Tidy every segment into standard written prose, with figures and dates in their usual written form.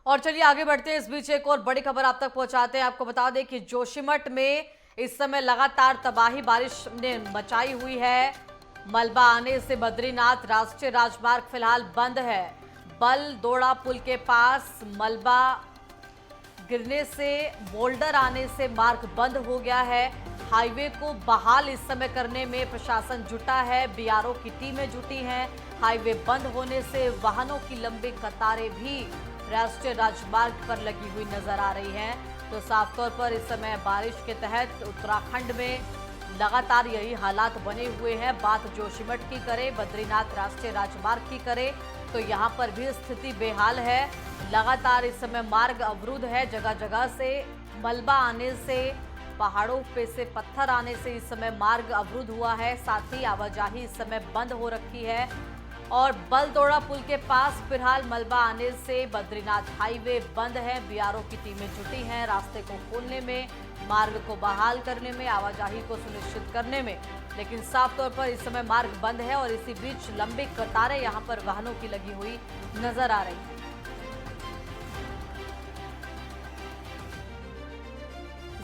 और चलिए आगे बढ़ते हैं। इस बीच एक और बड़ी खबर आप तक पहुंचाते हैं। आपको बता दें कि जोशीमठ में इस समय लगातार तबाही बारिश ने मचाई हुई है। मलबा आने से बद्रीनाथ राष्ट्रीय राजमार्ग फिलहाल बंद है। बलदोड़ा पुल के पास मलबा गिरने से, बोल्डर आने से मार्ग बंद हो गया है। हाईवे को बहाल इस समय करने में प्रशासन जुटा है, बीआरओ की टीमें जुटी हैं। हाईवे बंद होने से वाहनों की लंबी कतारें भी राष्ट्रीय राजमार्ग पर लगी हुई नजर आ रही हैं। तो साफ तौर पर इस समय बारिश के तहत उत्तराखंड में लगातार यही हालात बने हुए हैं। बात जोशीमठ की करें, बद्रीनाथ राष्ट्रीय राजमार्ग की करें तो यहां पर भी स्थिति बेहाल है। लगातार इस समय मार्ग अवरुद्ध है। जगह जगह से मलबा आने से, पहाड़ों पे से पत्थर आने से इस समय मार्ग अवरुद्ध हुआ है। साथ ही आवाजाही इस समय बंद हो रखी है। और बलदोड़ा पुल के पास फिलहाल मलबा आने से बद्रीनाथ हाईवे बंद है। बीआरओ की टीमें जुटी हैं रास्ते को खोलने में, मार्ग को बहाल करने में, आवाजाही को सुनिश्चित करने में। लेकिन साफ तौर पर इस समय मार्ग बंद है और इसी बीच लंबी कतारें यहां पर वाहनों की लगी हुई नजर आ रही है।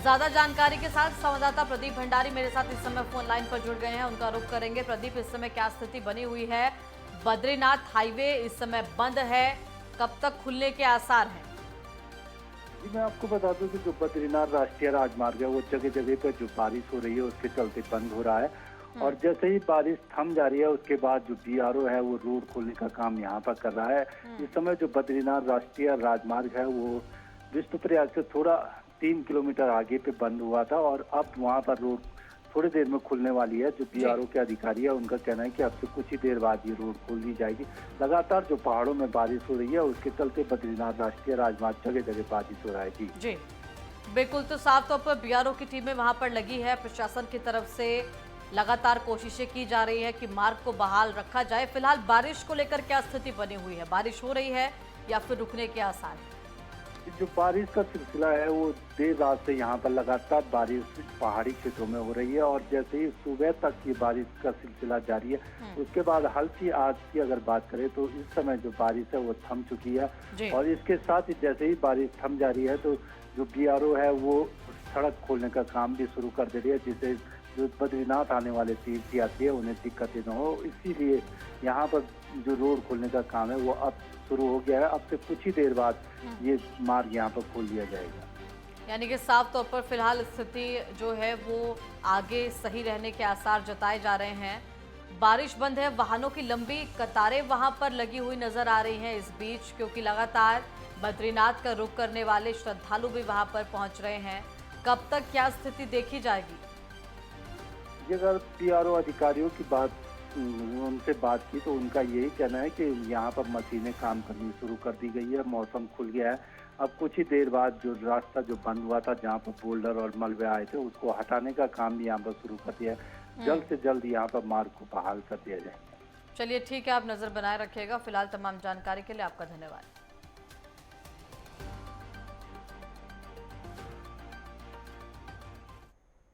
ज्यादा जानकारी के साथ संवाददाता प्रदीप भंडारी मेरे साथ इस समय फोन लाइन पर जुड़ गए हैं। उनका रुख करेंगे। प्रदीप, इस समय क्या स्थिति बनी हुई है? बद्रीनाथ हाईवे इस समय बंद है, कब तक खुलने के आसार हैं? जी, मैं आपको बता दूं कि जो बद्रीनाथ राष्ट्रीय राजमार्ग है वो जगह जगह पर जो बारिश हो रही है उसके चलते बंद हो रहा है। और जैसे ही बारिश थम जा रही है उसके बाद जो बीआरओ है वो रोड खोलने का काम यहाँ पर कर रहा है। इस समय जो बद्रीनाथ राष्ट्रीय राजमार्ग है वो विष्णुप्रयाग से थोड़ा 3 किलोमीटर आगे पे बंद हुआ था और अब वहाँ पर रोड थोड़ी देर में खुलने वाली है। जो बीआरओ के अधिकारी है उनका कहना है कि अब से कुछ ही देर बाद ये रोड खोल दी जाएगी। लगातार जो पहाड़ों में बारिश हो रही है उसके चलते बद्रीनाथ राष्ट्रीय राजमार्ग जगह जगह बारिश हो रहा है। जी बिल्कुल। तो साफ तौर पर बीआरओ की टीमें वहां पर लगी है। प्रशासन की तरफ से लगातार कोशिशें की जा रही है कि मार्ग को बहाल रखा जाए। फिलहाल बारिश को लेकर क्या स्थिति बनी हुई है? बारिश हो रही है या फिर रुकने के आसार है? जो बारिश का सिलसिला है वो देर रात से यहाँ पर लगातार बारिश पहाड़ी क्षेत्रों में हो रही है और जैसे ही सुबह तक ये बारिश का सिलसिला जारी है उसके बाद हल्की आज की अगर बात करें तो इस समय जो बारिश है वो थम चुकी है। और इसके साथ ही जैसे ही बारिश थम जा रही है तो जो बीआरओ है वो सड़क खोलने का काम भी शुरू कर दे रही है, जिससे जो बद्रीनाथ आने वाले तीर्थयात्री है उन्हें दिक्कतें न हो। इसीलिए यहाँ पर जो रोड खोलने का काम है वो अब शुरू हो गया है। अब से कुछ ही देर बाद ये मार्ग यहाँ पर खोल दिया जाएगा। यानी कि साफ तौर पर फिलहाल स्थिति जो है वो आगे सही रहने के आसार जताए जा रहे हैं। बारिश बंद है, वाहनों की लंबी कतारें वहां पर लगी हुई नजर आ रही हैं इस बीच, क्योंकि लगातार बद्रीनाथ का रुख करने वाले श्रद्धालु भी वहां पर पहुंच रहे हैं। कब तक क्या स्थिति देखी जाएगी? अगर बीआरओ अधिकारियों की उनसे बात की तो उनका यही कहना है कि यहाँ पर मशीनें काम करनी शुरू कर दी गई है, मौसम खुल गया है। अब कुछ ही देर बाद जो रास्ता जो बंद हुआ था जहाँ पर बोल्डर और मलबे आए थे उसको हटाने का काम भी यहाँ पर शुरू कर दिया है। जल्द से जल्द यहाँ पर मार्ग को बहाल कर दिया जाए। चलिए ठीक है, आप नजर बनाए रखिएगा। फिलहाल तमाम जानकारी के लिए आपका धन्यवाद।